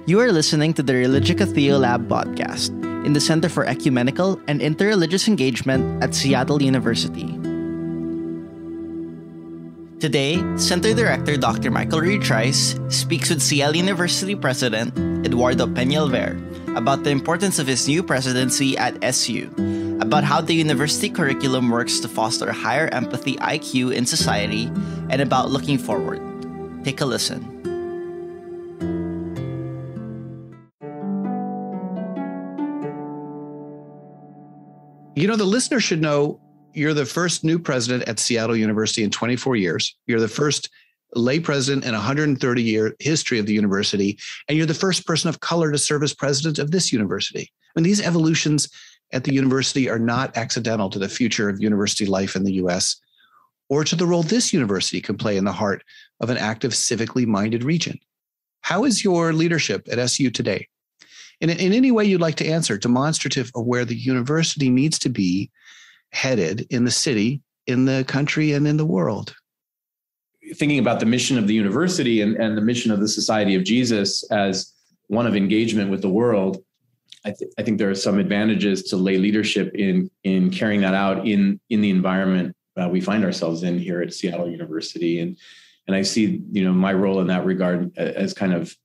You are listening to the Religica Theolab podcast in the Center for Ecumenical and Interreligious Engagement at Seattle University. Today, Center Director Dr. Reid Trice speaks with Seattle University President Eduardo Peñalver about the importance of his new presidency at SU, about how the university curriculum works to foster higher empathy IQ in society, and about looking forward. Take a listen. You know, the listener should know you're the first new president at Seattle University in 24 years. You're the first lay president in a 130-year history of the university, and you're the first person of color to serve as president of this university. And these evolutions at the university are not accidental to the future of university life in the U.S. or to the role this university can play in the heart of an active, civically minded region. How is your leadership at SU today? In any way you'd like to answer, demonstrative of where the university needs to be headed in the city, in the country, and in the world. Thinking about the mission of the university and the mission of the Society of Jesus as one of engagement with the world, I think there are some advantages to lay leadership in carrying that out in the environment we find ourselves in here at Seattle University. And I see, my role in that regard as kind of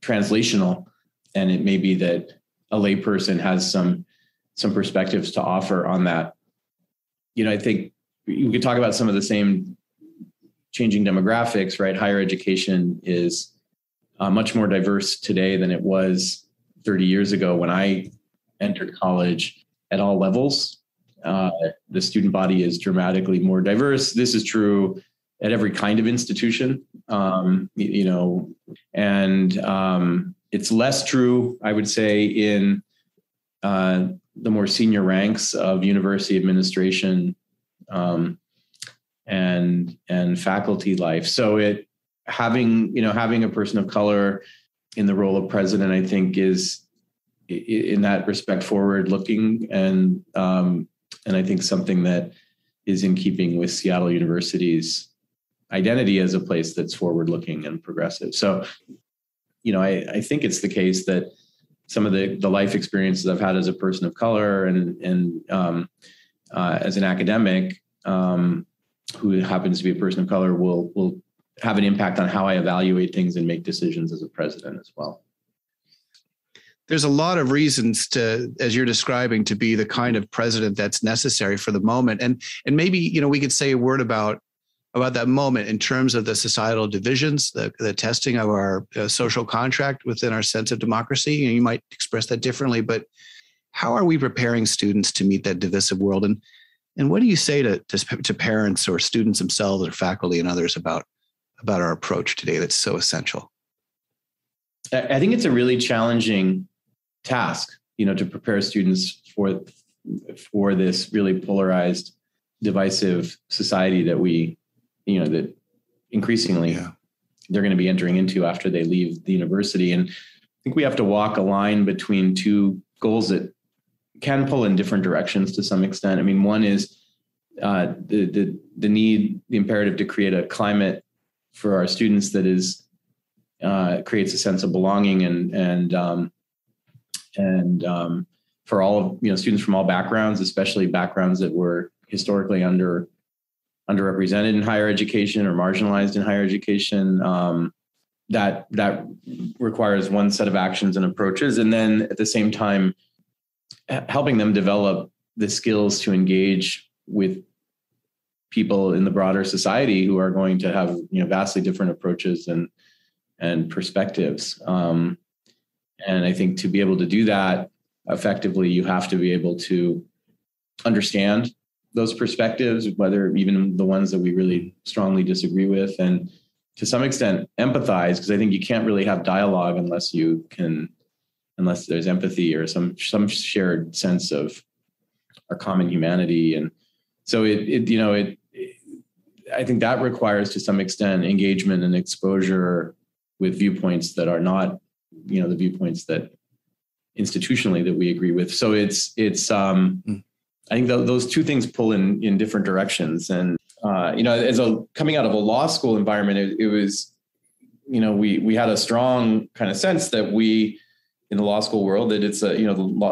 translational. And it may be that a lay person has some perspectives to offer on that. I think we could talk about some of the same changing demographics, right? Higher education is much more diverse today than it was 30 years ago when I entered college at all levels. The student body is dramatically more diverse. This is true at every kind of institution, it's less true, I would say, in the more senior ranks of university administration and faculty life. So having a person of color in the role of president, I think, is in that respect forward-looking and I think something that is in keeping with Seattle University's identity as a place that's forward-looking and progressive. So, I think it's the case that some of the life experiences I've had as a person of color and as an academic who happens to be a person of color will have an impact on how I evaluate things and make decisions as a president as well. There's a lot of reasons to, as you're describing, to be the kind of president that's necessary for the moment. And maybe, we could say a word about that moment in terms of the societal divisions, the testing of our social contract within our sense of democracy. You might express that differently, but how are we preparing students to meet that divisive world? And what do you say to parents or students themselves or faculty and others about our approach today that's so essential? I think it's a really challenging task, to prepare students for this really polarized, divisive society that that increasingly they're going to be entering into after they leave the university. And I think we have to walk a line between two goals that can pull in different directions to some extent. I mean, one is the imperative to create a climate for our students that is creates a sense of belonging and for all of students from all backgrounds, especially backgrounds that were historically underrepresented in higher education or marginalized in higher education. That requires one set of actions and approaches, and then at the same time helping them develop the skills to engage with people in the broader society who are going to have vastly different approaches and perspectives. And I think to be able to do that effectively, you have to be able to understand those perspectives, whether even the ones that we really strongly disagree with, and to some extent empathize, because I think you can't really have dialogue unless there's empathy or some shared sense of our common humanity. And so I think that requires to some extent engagement and exposure with viewpoints that are not, the viewpoints that institutionally that we agree with. So I think those two things pull in different directions. And, as coming out of a law school environment, it was we had a strong kind of sense that we, in the law school world, that it's the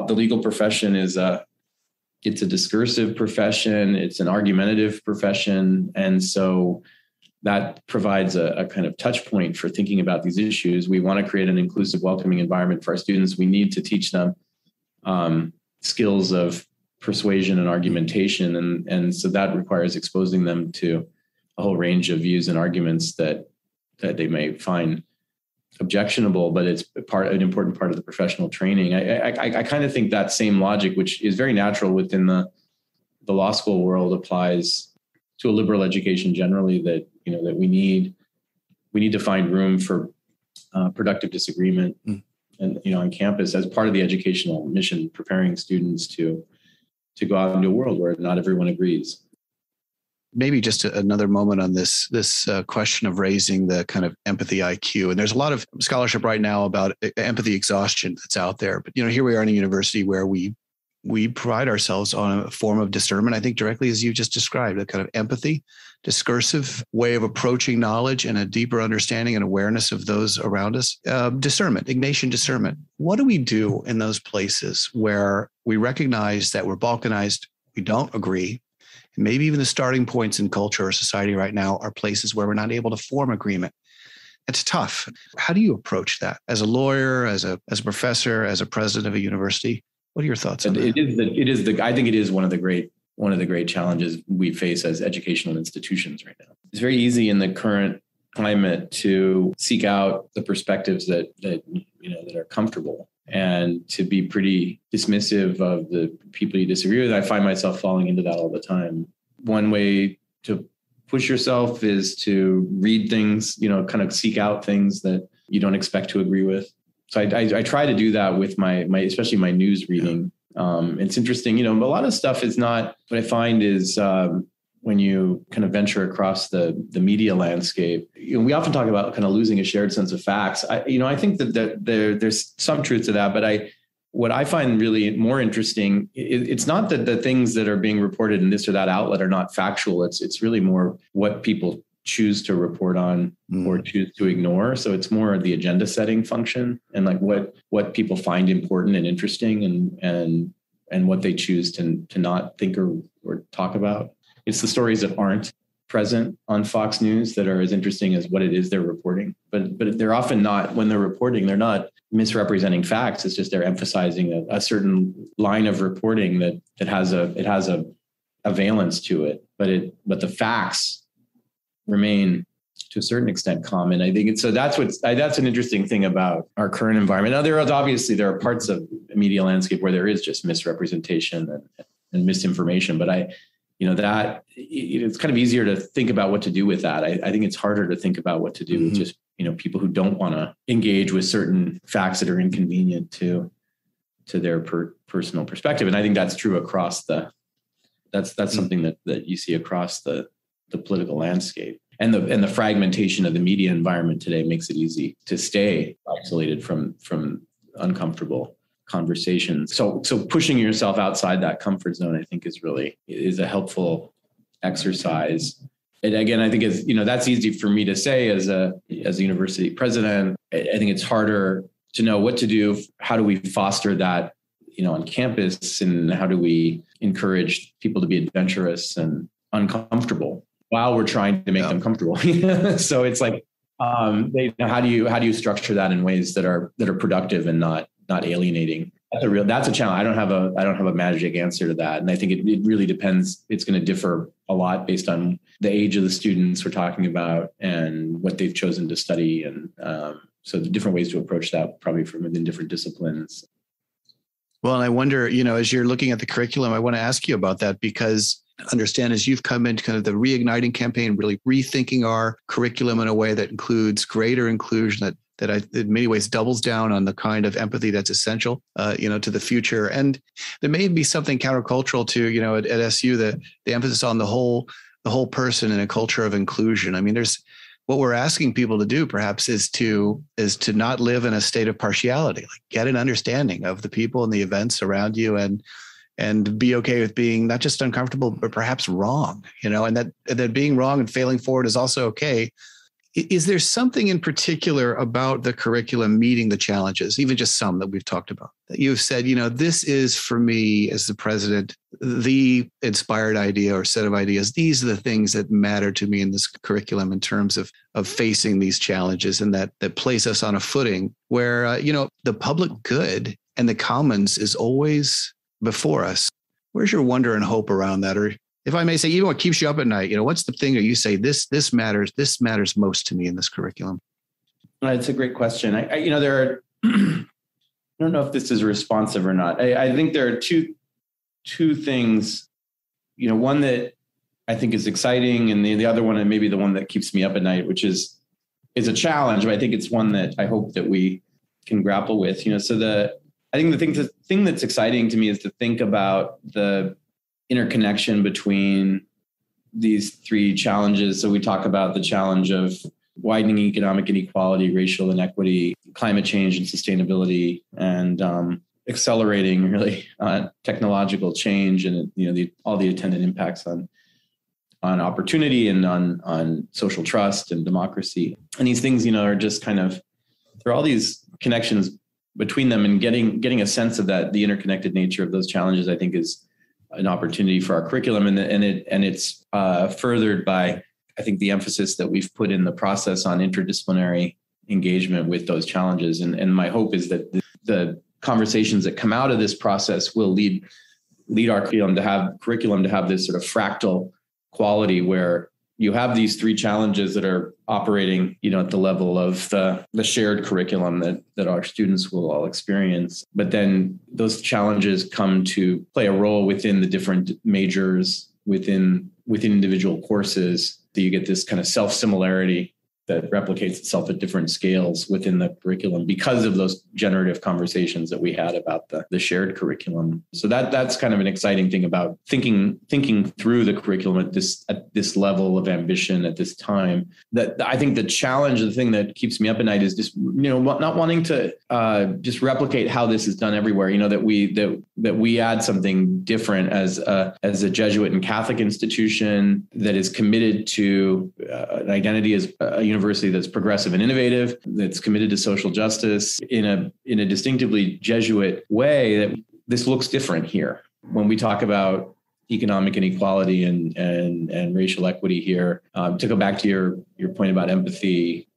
legal profession it's a discursive profession. It's an argumentative profession. And so that provides a kind of touch point for thinking about these issues. We want to create an inclusive, welcoming environment for our students. We need to teach them skills of persuasion and argumentation. And so that requires exposing them to a whole range of views and arguments that they may find objectionable, but it's an important part of the professional training. I kind of think that same logic, which is very natural within the law school world, applies to a liberal education generally, that we need to find room for productive disagreement and on campus as part of the educational mission, preparing students to go out into a world where not everyone agrees. Maybe just another moment on this question of raising the kind of empathy IQ. And there's a lot of scholarship right now about empathy exhaustion that's out there. But, here we are in a university where we pride ourselves on a form of discernment, I think directly as you just described, a kind of empathy, discursive way of approaching knowledge and a deeper understanding and awareness of those around us. Discernment, Ignatian discernment. What do we do in those places where we recognize that we're balkanized, we don't agree, and maybe even the starting points in culture or society right now are places where we're not able to form agreement? It's tough. How do you approach that as a lawyer, as a professor, as a president of a university? What are your thoughts on that? I think it is one of the great challenges we face as educational institutions right now. It's very easy in the current climate to seek out the perspectives that are comfortable and to be pretty dismissive of the people you disagree with. I find myself falling into that all the time. One way to push yourself is to read things, kind of seek out things that you don't expect to agree with. So I try to do that with my especially my news reading. It's interesting, a lot of stuff is not, what I find is when you kind of venture across the media landscape, we often talk about kind of losing a shared sense of facts. I think that there's some truth to that, but what I find really more interesting, it's not that the things that are being reported in this or that outlet are not factual. It's really more what people choose to report on or choose to ignore. So it's more the agenda setting function and like what people find important and interesting and what they choose to not think or talk about. It's the stories that aren't present on Fox News that are as interesting as what it is they're reporting. But they're often not, when they're reporting, they're not misrepresenting facts. It's just they're emphasizing a certain line of reporting that has a valence to it. But the facts remain to a certain extent common. I think that's an interesting thing about our current environment. Now, there are parts of the media landscape where there is just misrepresentation and misinformation, but it's kind of easier to think about what to do with that. I think it's harder to think about what to do with just, people who don't want to engage with certain facts that are inconvenient to their personal perspective. And I think that's true across that's something that you see across the political landscape. And the fragmentation of the media environment today makes it easy to stay isolated from uncomfortable conversations. So pushing yourself outside that comfort zone, I think, is a helpful exercise. And again, I think that's easy for me to say as a university president. I think it's harder to know what to do. How do we foster that, on campus, and how do we encourage people to be adventurous and uncomfortable while we're trying to make them comfortable? So it's like, how do you structure that in ways that are productive and not alienating? That's a challenge. I don't have a magic answer to that. And I think it really depends. It's going to differ a lot based on the age of the students we're talking about and what they've chosen to study. And so the different ways to approach that probably from within different disciplines. Well, and I wonder, as you're looking at the curriculum, I want to ask you about that, because understand as you've come into kind of the reigniting campaign, really rethinking our curriculum in a way that includes greater inclusion, that in many ways doubles down on the kind of empathy that's essential, to the future. And there may be something countercultural to, at SU, the emphasis on the whole person in a culture of inclusion. I mean, what we're asking people to do perhaps is to not live in a state of partiality, like get an understanding of the people and the events around you and be okay with being not just uncomfortable, but perhaps wrong, and that being wrong and failing forward is also okay. Is there something in particular about the curriculum meeting the challenges, even just some that we've talked about, that you've said, this is for me as the president, the inspired idea or set of ideas? These are the things that matter to me in this curriculum in terms of facing these challenges, and that place us on a footing where, the public good and the commons is always before us. Where's your wonder and hope around that? Or if I may say, even what keeps you up at night, what's the thing that you say, this matters most to me in this curriculum? It's a great question. There are, I don't know if this is responsive or not. I think there are two things, one that I think is exciting, and the other one, and maybe the one that keeps me up at night, which is a challenge, but I think it's one that I hope that we can grapple with. I think the thing that's exciting to me is to think about the interconnection between these three challenges. So we talk about the challenge of widening economic inequality, racial inequity, climate change and sustainability, and accelerating really technological change, and all the attendant impacts on opportunity and on social trust and democracy. And these things, are just kind of, there are all these connections between them, and getting a sense of that, the interconnected nature of those challenges, I think, is an opportunity for our curriculum, and it's furthered by, I think, the emphasis that we've put in the process on interdisciplinary engagement with those challenges. And my hope is that the conversations that come out of this process will lead our curriculum to have this sort of fractal quality, where you have these three challenges that are operating, at the level of the shared curriculum that our students will all experience. But then those challenges come to play a role within the different majors, within individual courses. So you get this kind of self-similarity that replicates itself at different scales within the curriculum because of those generative conversations that we had about the shared curriculum. So that's kind of an exciting thing about thinking through the curriculum at this level of ambition at this time. That I think the challenge, the thing that keeps me up at night, is just not wanting to just replicate how this is done everywhere. That we add something different as a Jesuit and Catholic institution that is committed to an identity as a university that's progressive and innovative, that's committed to social justice in a distinctively Jesuit way. That this looks different here when we talk about economic inequality and racial equity here. To go back to your point about empathy,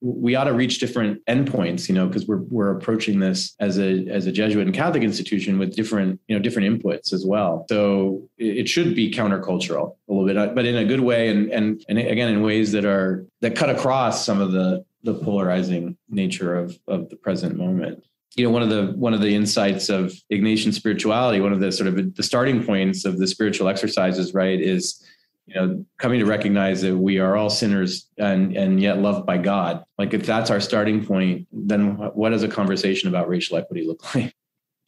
we ought to reach different endpoints, because we're approaching this as a Jesuit and Catholic institution with different inputs as well. So it should be countercultural a little bit, but in a good way, and again in ways that cut across some of the polarizing nature of the present moment. One of the insights of Ignatian spirituality, one of the sort of the starting points of the spiritual exercises, right, is coming to recognize that we are all sinners and yet loved by God. Like, if that's our starting point, then what does a conversation about racial equity look like?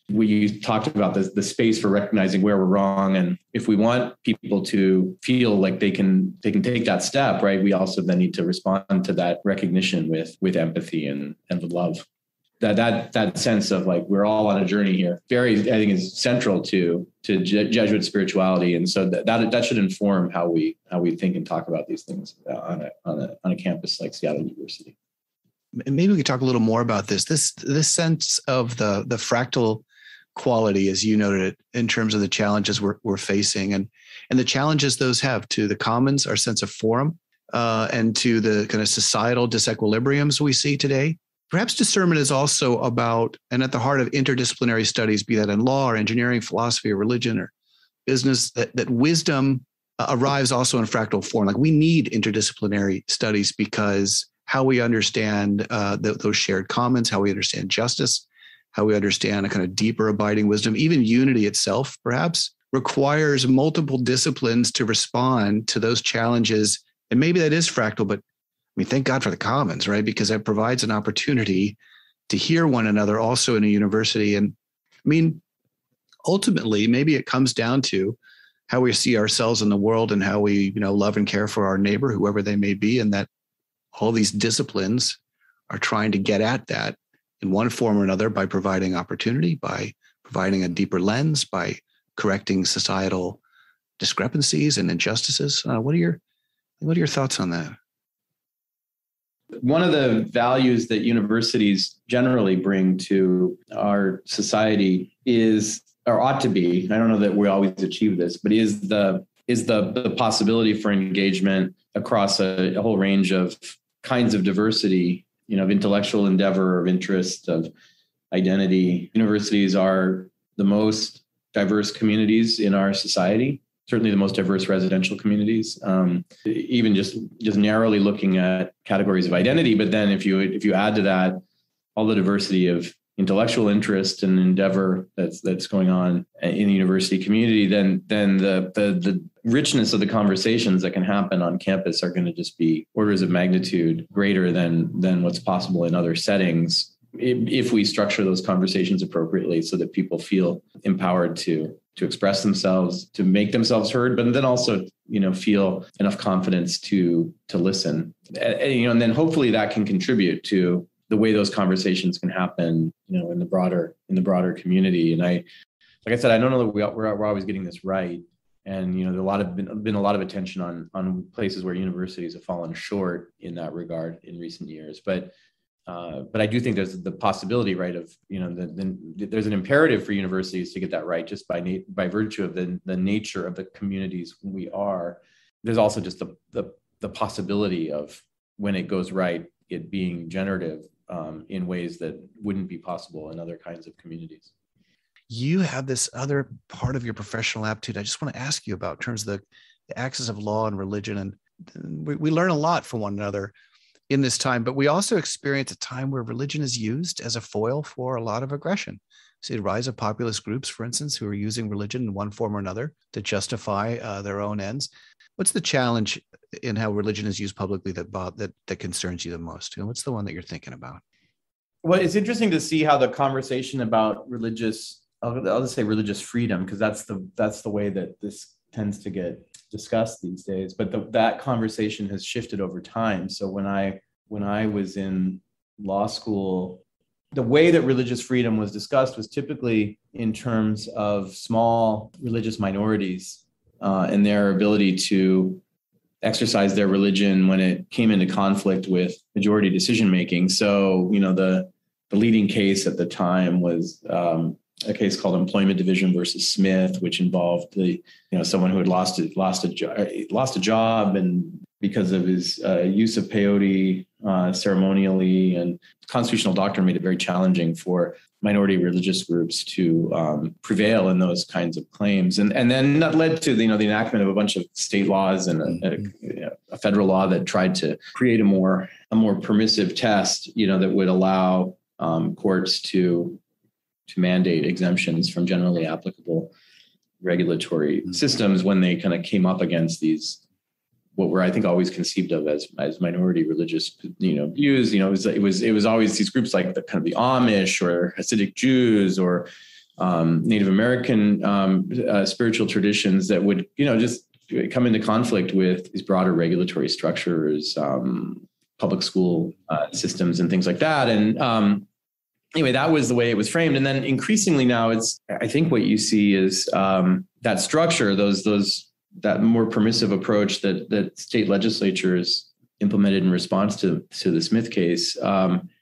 We talked about the space for recognizing where we're wrong. And if we want people to feel like they can take that step, right, we also then need to respond to that recognition with empathy and with love. That sense of like, we're all on a journey here, I think is central to Jesuit spirituality. And so that should inform how we think and talk about these things on a campus like Seattle University. Maybe we could talk a little more about this sense of the fractal quality, as you noted it, in terms of the challenges we're facing, and the challenges those have to the commons, our sense of forum, and to the kind of societal disequilibriums we see today. Perhaps discernment is also about, and at the heart of interdisciplinary studies, be that in law or engineering, philosophy or religion or business, that wisdom arrives also in fractal form. Like, we need interdisciplinary studies because how we understand those shared commons, how we understand justice, how we understand a kind of deeper abiding wisdom, even unity itself, perhaps, requires multiple disciplines to respond to those challenges. And maybe that is fractal, but thank God for the commons, right? Because that provides an opportunity to hear one another also in a university. And ultimately, maybe it comes down to how we see ourselves in the world and how we, love and care for our neighbor, whoever they may be, and that all these disciplines are trying to get at that in one form or another by providing opportunity, by providing a deeper lens, by correcting societal discrepancies and injustices. What are your thoughts on that? One of the values that universities generally bring to our society is, or ought to be, I don't know that we always achieve this, but is the possibility for engagement across a whole range of kinds of diversity, of intellectual endeavor, of interest, of identity. Universities are the most diverse communities in our society, certainly the most diverse residential communities, even just narrowly looking at categories of identity. But then if you add to that all the diversity of intellectual interest and endeavor that's going on in the university community, then the richness of the conversations that can happen on campus are going to just be orders of magnitude greater than what's possible in other settings, if we structure those conversations appropriately so that people feel empowered to express themselves, to make themselves heard, but then also, feel enough confidence to listen. And then hopefully that can contribute to the way those conversations can happen, in the broader community. And like I said, I don't know that we're always getting this right. And, there's been a lot of attention on places where universities have fallen short in that regard in recent years. But I do think there's the possibility, right, of, there's an imperative for universities to get that right just by virtue of the nature of the communities we are. There's also just the possibility of, when it goes right, it being generative in ways that wouldn't be possible in other kinds of communities. You have this other part of your professional aptitude I just want to ask you about in terms of the axis of law and religion. And we learn a lot from one another in this time, but we also experience a time where religion is used as a foil for a lot of aggression. See the rise of populist groups, for instance, who are using religion in one form or another to justify their own ends. What's the challenge in how religion is used publicly that concerns you the most? What's the one that you're thinking about? Well, it's interesting to see how the conversation about I'll just say religious freedom, because that's the way that this tends to get discussed these days. But that conversation has shifted over time. So when I was in law school, the way that religious freedom was discussed was typically in terms of small religious minorities and their ability to exercise their religion when it came into conflict with majority decision making. So, the leading case at the time was a case called Employment Division versus Smith, which involved someone who had lost a job, and because of his use of peyote ceremonially, and constitutional doctrine made it very challenging for minority religious groups to prevail in those kinds of claims, and then that led to the enactment of a bunch of state laws and a federal law that tried to create a more permissive test, that would allow courts to mandate exemptions from generally applicable regulatory systems when they kind of came up against these, what were, I think, always conceived of as minority religious, views. It was always these groups like the Amish or Hasidic Jews or Native American spiritual traditions that would, just come into conflict with these broader regulatory structures, public school systems and things like that. And anyway, that was the way it was framed. And then increasingly now I think what you see is that structure, that more permissive approach that state legislatures implemented in response to the Smith case,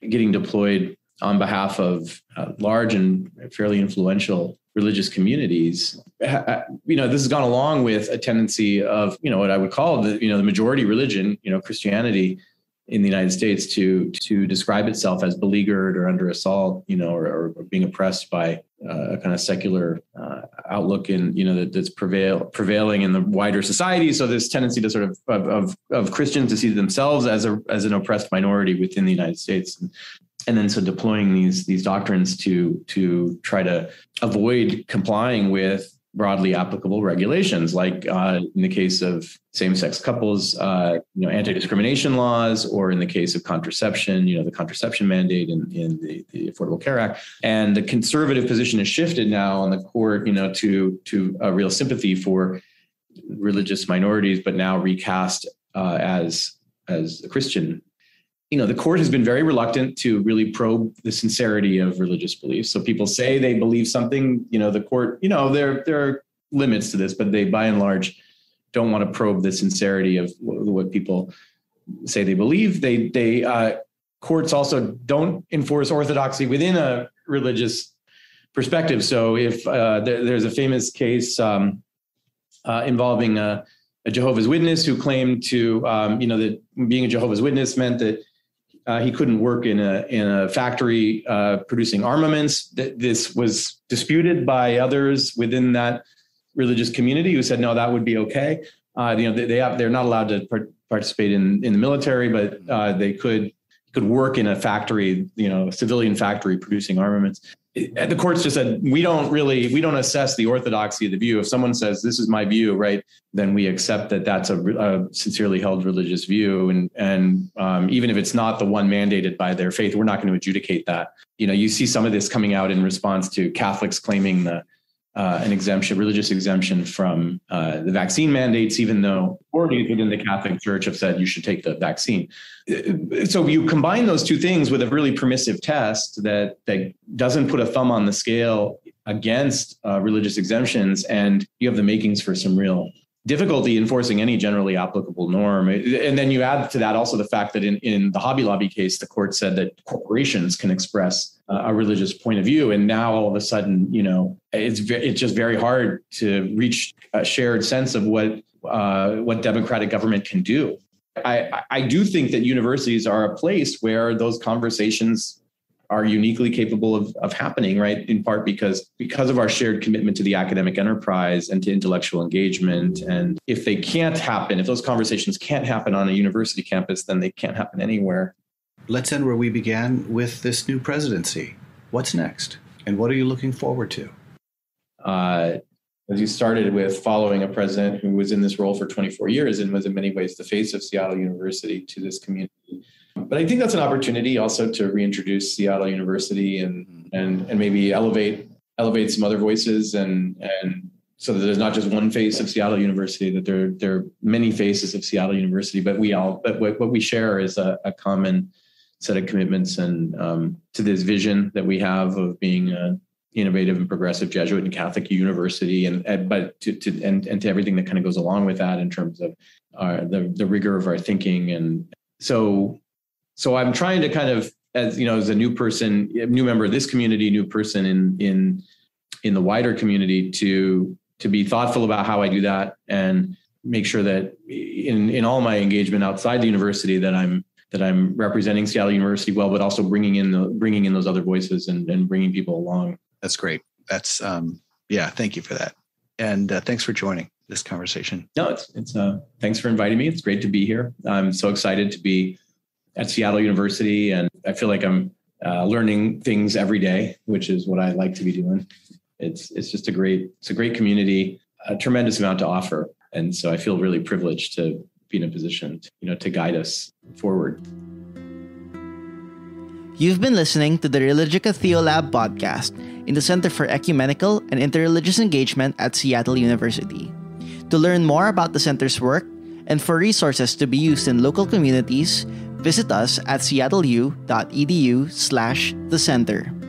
getting deployed on behalf of large and fairly influential religious communities. This has gone along with a tendency of, what I would call the majority religion, Christianity in the United States to describe itself as beleaguered or under assault, or being oppressed by a kind of secular outlook that's prevailing in the wider society. So this tendency to sort of Christians to see themselves as an oppressed minority within the United States. And then so deploying these doctrines to try to avoid complying with broadly applicable regulations, like in the case of same-sex couples, anti-discrimination laws, or in the case of contraception, the contraception mandate in the Affordable Care Act. And the conservative position has shifted now on the court, to a real sympathy for religious minorities, but now recast as a Christian. The court has been very reluctant to really probe the sincerity of religious beliefs. So people say they believe something, the court, there are limits to this, but they by and large don't want to probe the sincerity of what people say they believe. Courts also don't enforce orthodoxy within a religious perspective. So if there's a famous case involving a Jehovah's Witness who claimed to, that being a Jehovah's Witness meant that he couldn't work in a factory producing armaments. This was disputed by others within that religious community who said, no, that would be okay. They're not allowed to participate in the military, but they could work in a factory, a civilian factory producing armaments. The courts just said, we don't assess the orthodoxy of the view. If someone says, this is my view, right, then we accept that that's a sincerely held religious view. And even if it's not the one mandated by their faith, we're not going to adjudicate that. You see some of this coming out in response to Catholics claiming an exemption, religious exemption from the vaccine mandates, even though authorities within the Catholic Church have said you should take the vaccine. So you combine those two things with a really permissive test that doesn't put a thumb on the scale against religious exemptions, and you have the makings for some real difficulty enforcing any generally applicable norm. And then you add to that also the fact that in the Hobby Lobby case, the court said that corporations can express a religious point of view. And now all of a sudden, it's just very hard to reach a shared sense of what democratic government can do. I do think that universities are a place where those conversations are uniquely capable of happening, right? In part because of our shared commitment to the academic enterprise and to intellectual engagement. And if those conversations can't happen on a university campus, then they can't happen anywhere. Let's end where we began with this new presidency. What's next? And what are you looking forward to? As you started with, following a president who was in this role for 24 years and was in many ways the face of Seattle University to this community. But I think that's an opportunity also to reintroduce Seattle University and maybe elevate some other voices and so that there's not just one face of Seattle University, that there are many faces of Seattle University, but what we share is a common set of commitments and to this vision that we have of being an innovative and progressive Jesuit and Catholic university, and to everything that kind of goes along with that in terms of the rigor of our thinking. And so I'm trying to kind of, as a new person, new member of this community, new person in the wider community, to be thoughtful about how I do that and make sure that in all my engagement outside the university that I'm representing Seattle University well, but also bringing in those other voices and bringing people along. That's great. That's thank you for that. And thanks for joining this conversation. No, it's thanks for inviting me. It's great to be here. I'm so excited to be at Seattle University, and I feel like I'm learning things every day, which is what I like to be doing. It's just a great community, a tremendous amount to offer. And so I feel really privileged to be in a position to guide us forward. You've been listening to the Religica Theolab podcast in the Center for Ecumenical and Interreligious Engagement at Seattle University. To learn more about the center's work and for resources to be used in local communities, visit us at seattleu.edu/thecenter.